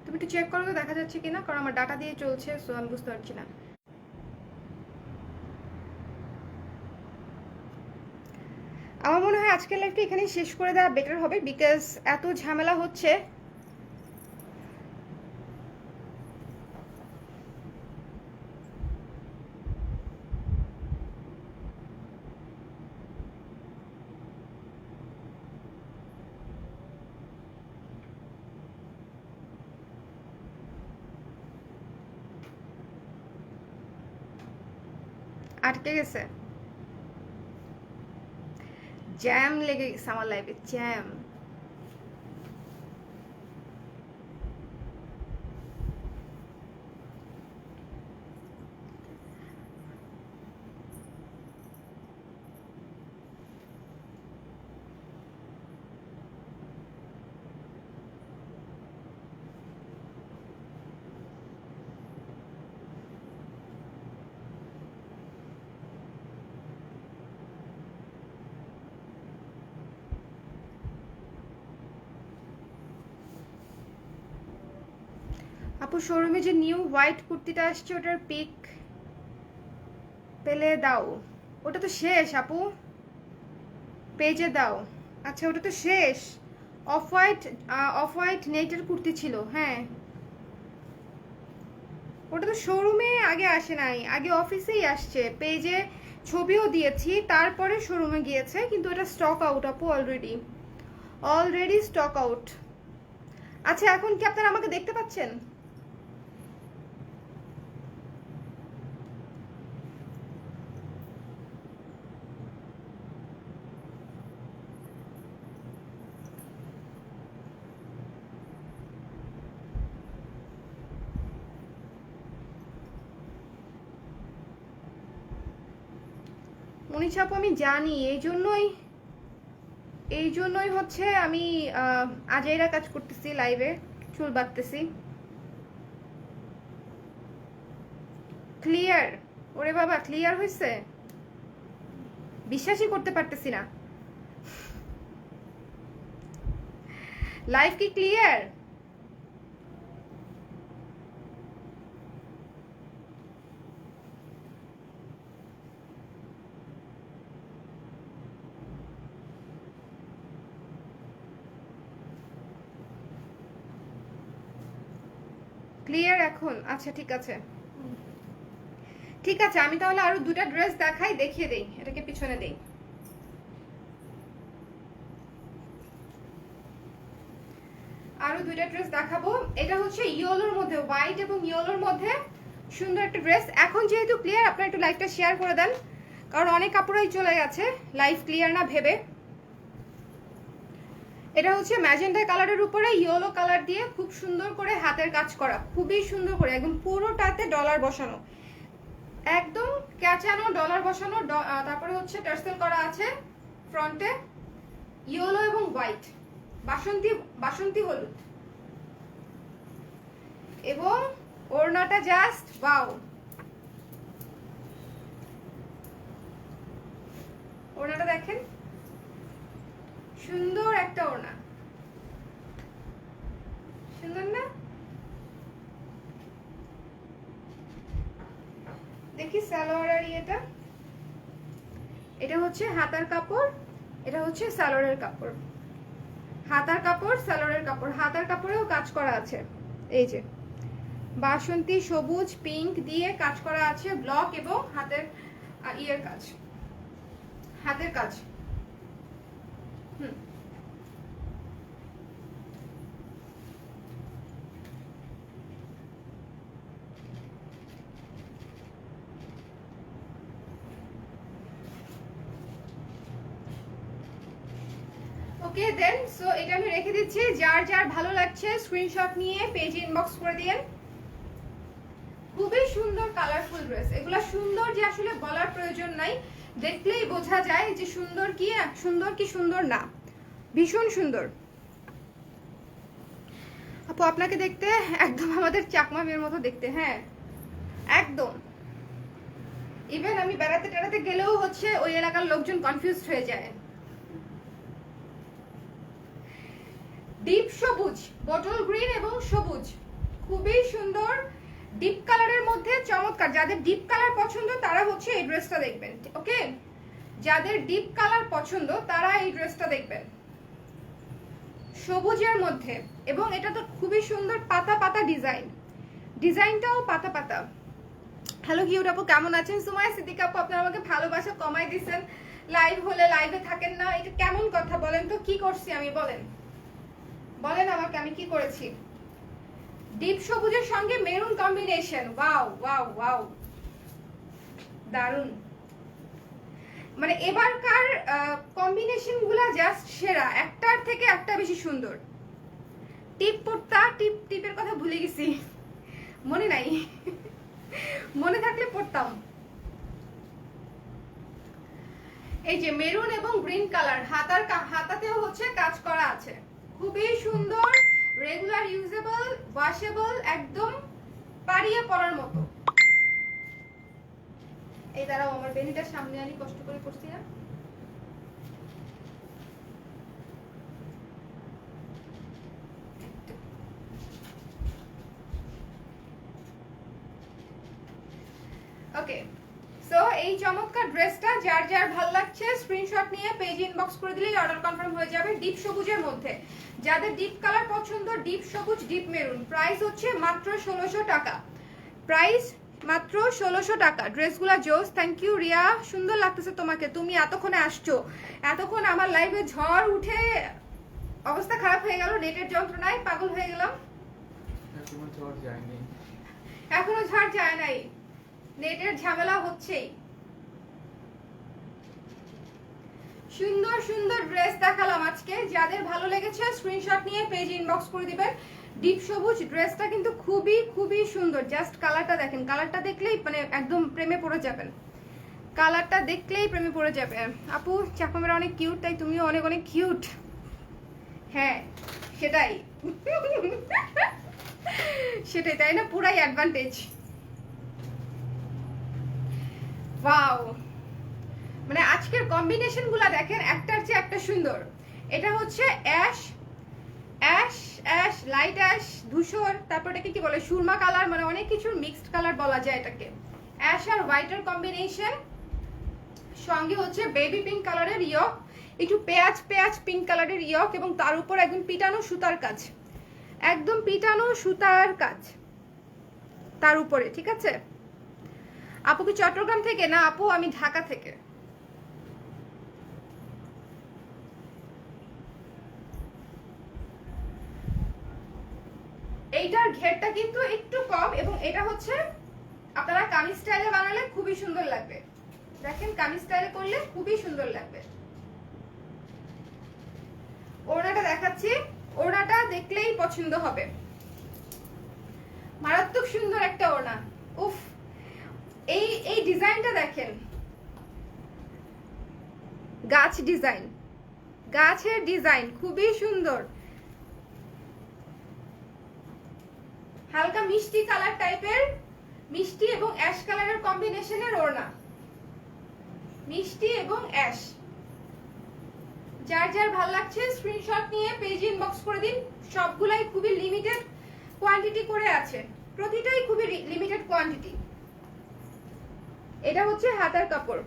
[SPEAKER 1] তুমি একটু চেক করো তো দেখা যাচ্ছে কিনা, কারণ আমার ডাটা দিয়ে চলছে, সো আমি বুঝতে পারছি না। আমার মনে হয় আজকের লাইভটা এখানেই শেষ করে দেওয়া বেটার হবে, বিকজ এত ঝামেলা হচ্ছে। আটকে গেছে, জ্যাম লেগে গেছে আমার লাইফে, জ্যাম। আপু শোরুমে যে নিউ হোয়াইট কুর্তিটা আসছে ওটার পিক পেলে দাও। ওটা তো শেষ আপু, পেজে দাও। আচ্ছা ওটা তো শেষ। অফ হোয়াইট নেটের কুর্তি ছিল, হ্যাঁ। ওটা তো শোরুমে আগে আসে নাই, আগে অফিসেই আসছে, পেজে ছবিও দিয়েছি, তারপরে শোরুমে গিয়েছে, কিন্তু এটা স্টক আউট আপু, অলরেডি স্টক আউট। আচ্ছা এখন কি আপনারা আমাকে দেখতে পাচ্ছেন? মনীষা আপু আমি জানি, এই জন্যই হচ্ছে আমি আজাইরা কাজ করতেছি, লাইভে চুল বাঁধতেছি। ক্লিয়ার? ওরে বাবা ক্লিয়ার হয়েছে? বিশ্বাসই করতে পারতেছি না। লাইভ কি ক্লিয়ার? ক্লিয়ার এখন? আচ্ছা ঠিক আছে, ঠিক আছে। আমি তাহলে আরো দুটা ড্রেস দেখাই, দেখিয়ে দেই, এটাকে পিছনে দেই। আরো দুইটা ড্রেস দেখাবো। এটা হচ্ছে ইয়েলোর মধ্যে, হোয়াইট এবং ইয়েলোর মধ্যে সুন্দর একটা ড্রেস। এখন যেহেতু ক্লিয়ার, আপনারা একটু লাইভটা শেয়ার করে দেন, কারণ অনেক কাপড়ই চলে গেছে লাইভ ক্লিয়ার না ভেবে। এটা হচ্ছে ম্যাজেন্ডা কালারের উপরে ইয়েলো কালার দিয়ে খুব সুন্দর করে হাতের কাজ করা, খুবই সুন্দর করে, একদম পুরোটাতে ডলার বসানো, একদম ক্যাচানো ডলার বসানো। তারপরে হচ্ছে টার্সেল করা আছে ফ্রন্টে, ইয়েলো এবং হোয়াইট, বাসন্তী হলুদ, এবং ওড়নাটা জাস্ট ওয়াও। ওড়নাটা দেখেন, সুন্দর একটা ওড়না, সুন্দর না? দেখি সালোয়ার আর ইয়েটা, এটা হচ্ছে হাতার কাপড়, এটা হচ্ছে সালোয়ারের কাপড়। হাতার কাপড়, সালোয়ারের কাপড়, হাতার কাপড়েও কাজ করা আছে, এই যে বাসন্তী সবুজ পিঙ্ক দিয়ে কাজ করা আছে, ব্লক এবং হাতের ইয়ের কাজ, হাতের কাজ। ওকে দেন, সো এটা আমি রেখে দিচ্ছি, যার যার ভালো লাগছে স্ক্রিনশট নিয়ে পেজে ইনবক্স করে দিন। খুবই সুন্দর কালারফুল ড্রেস, এগুলা সুন্দর যে আসলে বলার প্রয়োজন নাই, দেখলেই বোঝা যায় যে সুন্দর কি সুন্দর না, ভীষণ সুন্দর। আপু আপনাকে দেখতে একদম আমাদের চাকমা মেয়ের মতো দেখতে, হ্যাঁ একদম। ইভেন আমি বেড়াতে টেড়াতে গেলেও হচ্ছে ওই এলাকার লোকজন কনফিউজড হয়ে যায়। ডিপ সবুজ, বটল গ্রিন এবং সবুজ, খুবই সুন্দর ডিপ কালারের মধ্যে চমৎকার। যাদের ডিপ কালার পছন্দ তারা হচ্ছে এই ড্রেসটা দেখবেন, ওকে? যাদের ডিপ কালার পছন্দ তারা এই ড্রেসটা দেখবেন, সবুজের মধ্যে। এবং এটা তো খুবই সুন্দর পাতা পাতা ডিজাইন, ডিজাইনটাও পাতা পাতা। হ্যালো কিউট আপু, কেমন আছেন? সুমাইয়া সিদ্দিকা আপু, আপনারা আমাকে ভালোবাসা কমাই দিচ্ছেন, লাইভ হলে লাইভে থাকেন না, এটা কেমন কথা বলেন তো? কি করছি আমি, বলেন বলেন আমাকে, আমি কি করেছি? ডিপ সবুজের সঙ্গে maroon combination, wow wow wow, দারুন। মানে এবারকার কম্বিনেশন গুলা জাস্ট সেরা, একটার থেকে একটা বেশি সুন্দর। টিপ পড়তা, টিপের কথা ভুলে গেছি, মনে নাই, মনে থাকলে পড়তাম। এই যে মেরুন এবং গ্রিন কালার, হাতাতেও হচ্ছে কাজ করা আছে, খুবই সুন্দর, রেগুলার ইউজেবল, ওয়াশেবল, একদম পারিয়ে পরার মতো। এই দাঁড়াও, আমার বেনিটা সামনে আনি, কষ্ট করে করছি না। ওকে, সো এই চমৎকার ড্রেসটা যার যার ভালো লাগছে স্ক্রিনশট নিয়ে পেজ ইনবক্স করে দিলেই অর্ডার কনফার্ম হয়ে যাবে। ডিপ সবুজের মধ্যে যাদের ডিপ কালার পছন্দ, ডিপ সবুজ, ডিপ মেরুন, প্রাইস হচ্ছে মাত্র 1600 টাকা, প্রাইস মাত্র 1600 টাকা। ড্রেসগুলা জোস, থ্যাংক ইউ রিয়া, সুন্দর লাগতেছে তোমাকে, তুমি এতক্ষণে আসছো। এতক্ষণ আমার লাইভে ঝড় উঠে অবস্থা খারাপ হয়ে গেল, নেটের যন্ত্রণায় পাগল হয়ে গেলাম।
[SPEAKER 2] এখনো ঝড় যায়নি,
[SPEAKER 1] এখনো ঝড় যায় নাই, নেটের ঝামেলা হচ্ছেই। সুন্দর সুন্দর ড্রেস দেখালাম আজকে, যাদের ভালো লেগেছে স্ক্রিনশট নিয়ে পেজ ইনবক্স করে দিবেন। ডিপ সবুজ ড্রেসটা কিন্তু খুবই খুবই সুন্দর, জাস্ট কালারটা দেখেন, কালারটা দেখলেই মানে একদম প্রেমে পড়ে যাবেন, কালারটা দেখলেই প্রেমে পড়ে যাবে। আপু চাপা মেরা অনেক কিউট, তাই তুমিও অনেক অনেক কিউট। হ্যাঁ সেটাই, সেটাই, তাই না? পুরাই অ্যাডভান্টেজ। ওয়াও, মানে আজকের কম্বিনেশন গুলা দেখেন, একটার চেয়ে একটা সুন্দর। এটা হচ্ছে ash ash ash, light ash, ধূসর, তারপর এটাকে কি বলে, সুরমা কালার, মানে অনেক কিছুর মিক্সড কালার বলা যায় এটাকে। অ্যাশ আর হোয়াইটের কম্বিনেশন, সঙ্গে হচ্ছে বেবি পিঙ্ক কালারের ইয়ক, একটু পেঁয়াজ পেঁয়াজ পিঙ্ক কালারের ইয়ক, এবং তার উপর একদম পিটানো সুতার কাজ, একদম পিটানো সুতার কাজ তার উপরে, ঠিক আছে? আপু কি চট্টগ্রাম থেকে? না আপু, আমি ঢাকা থেকে। এইটার ঘেরটা কিন্তু একটু কম, এবং এটা হচ্ছে আপনারা কামিজ স্টাইলে বানালে খুবই সুন্দর লাগবে, দেখেন কামিজ স্টাইলে করলে খুবই সুন্দর লাগবে। ওড়নাটা দেখাচ্ছি, ওড়নাটা দেখলেই পছন্দ হবে, মারাত্মক সুন্দর একটা ওড়না। উফ, এই ডিজাইনটা দেখেন, গাছ ডিজাইন, গাছের ডিজাইন খুবই সুন্দর, হালকা মিষ্টি কালার টাইপের, মিষ্টি এবং অ্যাশ কালারের কম্বিনেশনের ওড়না, মিষ্টি এবং অ্যাশ। যার যার ভালো লাগছে স্ক্রিনশট নিয়ে পেজ ইনবক্স করে দিন। সবগুলাই খুবই লিমিটেড কোয়ান্টিটি করে আছে, প্রতিটাই খুবই লিমিটেড কোয়ান্টিটি। এটা হচ্ছে হাতার কাপড়,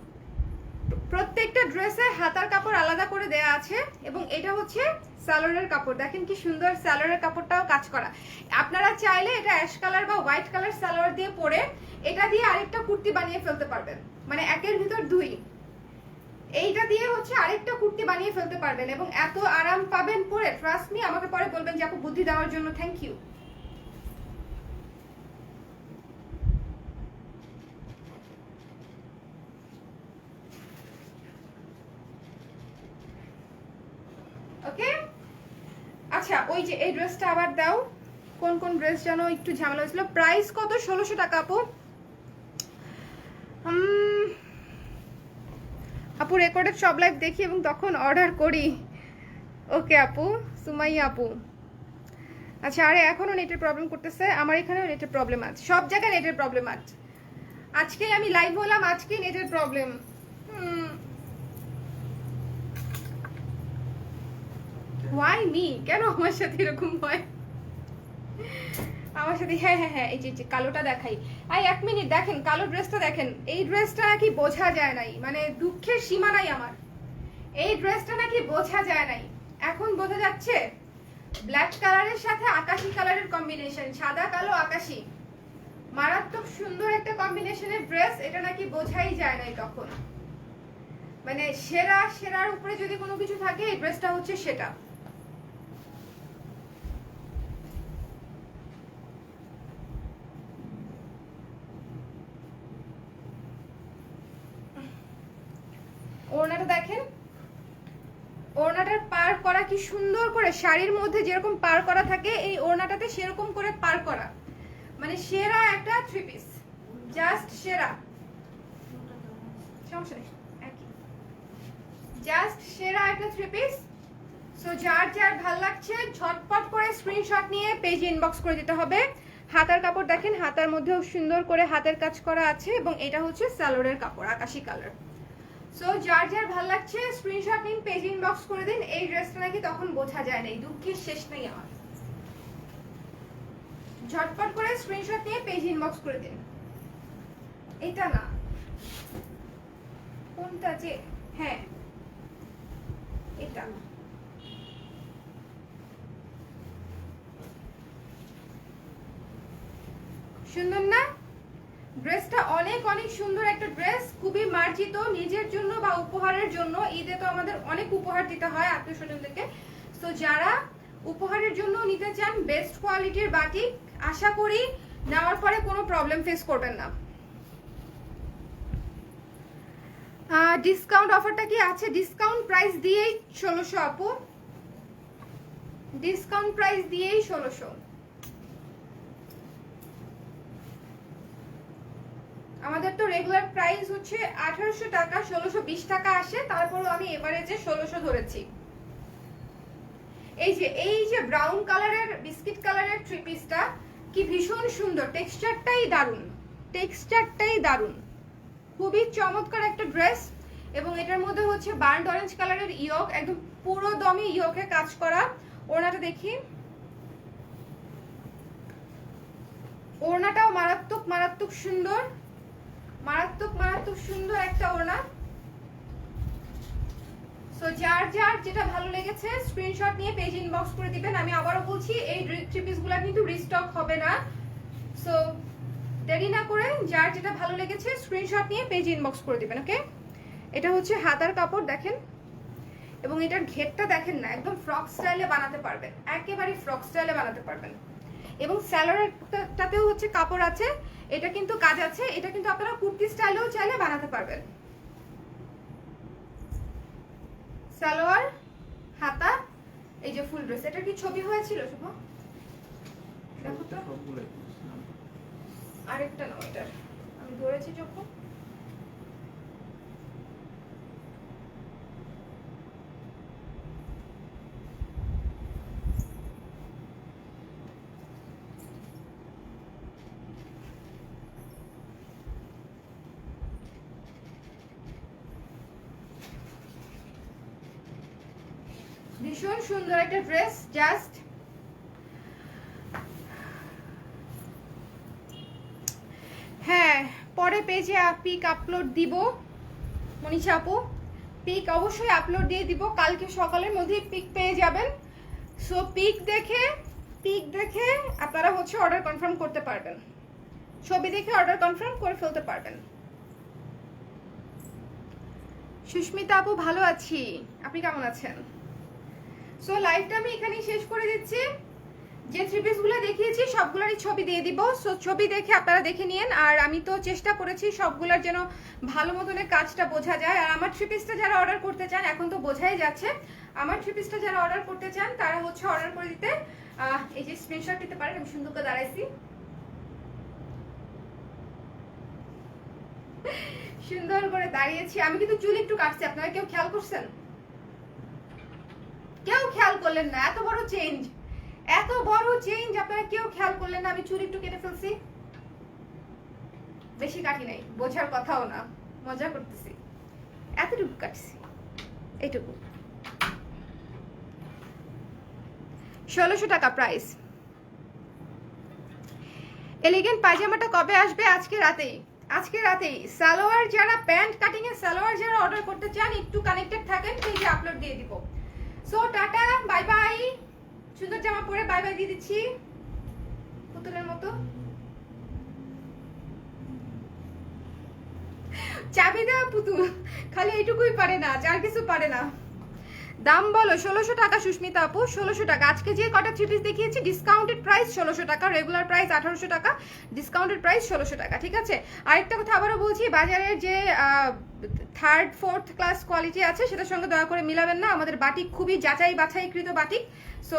[SPEAKER 1] প্রত্যেকটা ড্রেসে হাতার কাপড় আলাদা করে দেয়া আছে, এবং এটা হচ্ছে সালোয়ারের কাপড়, দেখেন কি সুন্দর, সালোয়ারের কাপড়টাও কাজ করা। আপনারা চাইলে এটা অ্যাশ কালার বা হোয়াইট কালার সালোয়ার দিয়ে পরে এটা দিয়ে আরেকটা কুর্তি বানিয়ে ফেলতে পারবেন, মানে একের ভিতর দুই। এইটা দিয়ে হচ্ছে আরেকটা কুর্তি বানিয়ে ফেলতে পারবেন, এবং এত আরাম পাবেন পরে, ট্রাস্ট মি। আমাকে পরে বলবেন যে আপু বুদ্ধি দেওয়ার জন্য থ্যাংক ইউ। ওকে, আচ্ছা ওই যে এই ড্রেসটা আবার দাও, কোন কোন ড্রেস যেন একটু ঝামেলা হয়েছিল। প্রাইস কত? 1600 টাকা আপু। আপু রেকর্ডেড সব লাইভ দেখি এবং তখন অর্ডার করি। ওকে আপু, সুমাইয়া আপু। আচ্ছা, আরে এখনো নেটের প্রবলেম করতেছে, আমার এখানেও নেটের প্রবলেম আছে, সব জায়গায় নেটের প্রবলেম আছে। আজকে আমি লাইভ হলাম, আজকে নেটের প্রবলেম। ওয়াই মি, কেন আমার সাথে এরকম হয়? আমার সাথে হ্যাঁ হ্যাঁ হ্যাঁ, এই যে কালোটা দেখাই। এক মিনিট দেখেন, কালো ড্রেসটা দেখেন। এই ড্রেসটা নাকি বোঝা যায় নাই, মানে দুঃখের সীমা নাই আমার। এই ড্রেসটা নাকি বোঝা যায় নাই, এখন বোঝা যাচ্ছে। ব্ল্যাক কালারের সাথে আকাশি কালারের কম্বিনেশন, সাদা কালো আকাশি, মারাত্মক সুন্দর একটা কম্বিনেশনের ড্রেস। এটা নাকি বোঝাই যায় নাই তখন। মানে সেরা, সেরার উপরে যদি কোনো কিছু থাকে এই ড্রেসটা হচ্ছে সেটা। ওড়নাটা দেখেন, ওড়নাটার পার করা কি সুন্দর করে, শাড়ির মধ্যে যেরকম পার করা থাকে এই ওড়নাটাতে সেরকম করে পার করা। মানে সেরা একটা থ্রি পিস, জাস্ট সেরা। সমস্যা নেই, জাস্ট সেরা একটা থ্রি পিস। সো যার যার ভাল লাগছে ঝটপট করে স্ক্রিনশট নিয়ে পেজ ইনবক্স করে দিতে হবে। হাতার কাপড় দেখেন, হাতার মধ্যেও সুন্দর করে হাতের কাজ করা আছে এবং এটা হচ্ছে সালোয়ারের কাপড়, আকাশি কালার। সো যার যার ভাল লাগছে স্ক্রিনশট নিন, পেজ ইনবক্স করে দিন। এই ড্রেসটা নাকি তখন বোঝা যায় না, দুঃখের শেষ নেই আমার। ঝটপট করে স্ক্রিনশট নিয়ে পেজ ইনবক্স করে দিন। এটা না, কোনটা যে, হ্যাঁ এটা। সুন্দর না ড্রেসটা? অনেক অনেক সুন্দর একটা ড্রেস, খুবই মার্জিত, নিজের জন্য বা উপহারের জন্য। ঈদে তো আমাদের অনেক উপহার দিতে হয় আত্মীয় স্বজনদেরকে। তো যারা উপহারের জন্য নিতে চান বেস্ট কোয়ালিটির বাটিক, আশা করি নেওয়ার পরে কোনো প্রবলেম ফেস করবেন না। ডিসকাউন্ট অফারটা কি আছে? ডিসকাউন্ট প্রাইস দিয়েই 1600 আপু, ডিসকাউন্ট প্রাইস দিয়েই 1600। আমাদের তো রেগুলার প্রাইস হচ্ছে 1800 টাকা, 1620 টাকা আসে, তারপরও আমি এভারেজে 1600 ধরেছি। এই যে ব্রাউন কালারের, বিস্কিট কালারের থ্রি পিসটা কি ভীষণ সুন্দর, টেক্সচারটাই দারুণ, টেক্সচারটাই দারুণ, খুবই চমৎকার একটা ড্রেস। এবং এটার মধ্যে হচ্ছে বার্ন্ড অরেঞ্জ কালারের ইয়োক, একদম পুরো দমে ইয়োকে কাজ করা। ওড়নাটা দেখি, ওড়নাটাও মারাত্মক মারাত্মক সুন্দর, মারাত্মক মারাত্মক সুন্দর একটা ওড়না। সো যার যার যেটা ভালো লেগেছে স্ক্রিনশট নিয়ে পেজ ইনবক্স করে দিবেন। আমি আবারও বলছি এই থ্রি পিসগুলো কিন্তু রিস্টক হবে না। সো দেরি না করে যার যেটা ভালো লেগেছে স্ক্রিনশট নিয়ে পেজ ইনবক্স করে দিবেন, ওকে? এটা হচ্ছে হাতার কাপড় দেখেন, এবং এটার ঘেরটা দেখেন না, একদম ফ্রক স্টাইলে বানাতে পারবেন, একেবারে ফ্রক স্টাইলে বানাতে পারবেন। এবং স্যালোয়ারটাতেও হচ্ছে কাপড় আছে, এটা কিন্তু কাজ আছে, এটা কিন্তু আপনারা কুর্তি স্টাইলেও চাইলে বানাতে পারবেন। সালোয়ার, হাতা, এই যে ফুল ড্রেস। এটার কি ছবি হয়েছিল শুভ? দেখো তো, আরেকটা নাও, এটার আমি ধরেছি যখন। ভীষণ সুন্দর একটা ড্রেস, জাস্ট হ্যাঁ। পরে পেজে পিক আপলোড দিব মনীষা আপু, পিক অবশ্যই আপলোড দিয়ে দিব, কালকে সকালের মধ্যেই পিক পেয়ে যাবেন। সো পিক দেখে আপনারা হচ্ছে অর্ডার কনফার্ম করতে পারবেন, ছবি দেখে অর্ডার কনফার্ম করে ফেলতে পারবেন। সুস্মিতা আপু ভালো আছি, আপনি কেমন আছেন? সো লাইভটা আমি এখানেই শেষ করে দিচ্ছি। যে থ্রি পিসগুলো দেখিয়েছি সবগুলোরই ছবি দিয়ে দিব, সো ছবি দেখে আপনারা দেখে নিন। আর আমি তো চেষ্টা করেছি সবগুলোর যেন ভালো মতনের কাজটা বোঝা যায়। আর আমার থ্রি পিসটা যারা অর্ডার করতে চান, এখন তো বোঝাই যাচ্ছে, আমার থ্রি পিসটা যারা অর্ডার করতে চান তারা হচ্ছে অর্ডার করে দিতে এই যে স্ক্রিনশট দিতে পারেন। আমি সুন্দর করে দাঁড়াইছি, সুন্দর করে দাঁড়িয়েছি। আমি কিন্তু চুল একটু কাটছি, আপনারা কেউ খেয়াল করছেন? কেউ খেয়াল করলেন না? এত বড় চেঞ্জ, এত বড় চেঞ্জ আপনারা কেউ খেয়াল করলেন না? আমি চুল একটু কেটে ফেলছি, বেশি কাটি নাই, বোঝার কথাও না, মজা করতেছি, এতটুকু কাটছি, এইটুকু। 1600 টাকা প্রাইস। এলিগেন্ট পায়জামাটা কবে আসবে? আজকে রাতেই, আজকে রাতেই। সালোয়ার যারা, প্যান্ট কাটিং এর সালোয়ার যারা অর্ডার করতে চান একটু কানেক্টেড থাকেন, পেজে আপলোড দিয়ে দিব। So tata, bye bye. সুন্দর জামা পরে বাই বাই দিয়ে দিচ্ছি পুতুলের মতো। চাবি দেওয়া পুতুল, খালি এইটুকুই পারে না, আর কিছু পারে না। দাম বলো। 1600 টাকা সুস্মিতা আপু, 1600 টাকা। আজকে যে কটা থ্রি পিস দেখিয়েছি ডিসকাউন্টেড প্রাইস 1600 টাকা, রেগুলার প্রাইস 1800 টাকা, ডিসকাউন্টেড প্রাইস 1600 টাকা, ঠিক আছে? আরেকটা কথা আবারও বলছি, বাজারের যে থার্ড ফোর্থ ক্লাস কোয়ালিটি আছে সেটার সঙ্গে দয়া করে মিলাবেন না। আমাদের বাটিক খুবই যাচাই বাছাইকৃত বাটিক, সো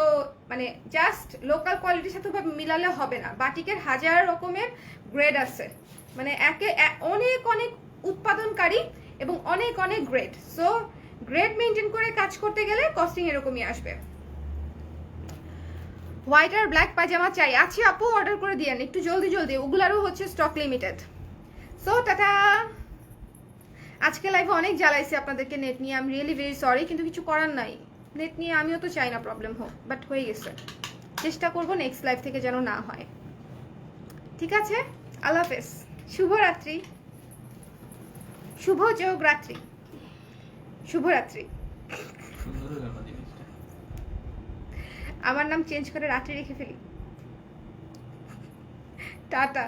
[SPEAKER 1] মানে জাস্ট লোকাল কোয়ালিটির সাথে মিলালে হবে না। বাটিকের হাজার রকমের গ্রেড আছে, মানে অনেক অনেক উৎপাদনকারী এবং অনেক অনেক গ্রেড। সো গ্রেড মেনটেন করে কাজ করতে গেলে কস্টিং এরকমই আসবে। হোয়াইট আর ব্ল্যাক পায়জামা চাই। আছে আপু, অর্ডার করে দিয়েন একটু জলদি জলদি, ওগুলারও হচ্ছে স্টক লিমিটেড। So tata. আজকে লাইভে অনেক জ্বালাইছি আপনাদেরকে নেট নিয়ে, আমি রিয়েলি ভেরি সরি, কিন্তু কিছু করার নাই। নেট নিয়ে আমিও তো চাই না প্রবলেম হোক, বাট হয়ে গেছে। চেষ্টা করবো নেক্সট লাইভ থেকে যেন না হয়, ঠিক আছে? আল্লাহ হাফেজ, শুভরাত্রি, শুভ যোগ রাত্রি, শুভরাত্রি।
[SPEAKER 2] সুন্দর হলো না জিনিসটা।
[SPEAKER 1] আমার নাম চেঞ্জ করে রাত্রি রেখে ফেলি। টাটা।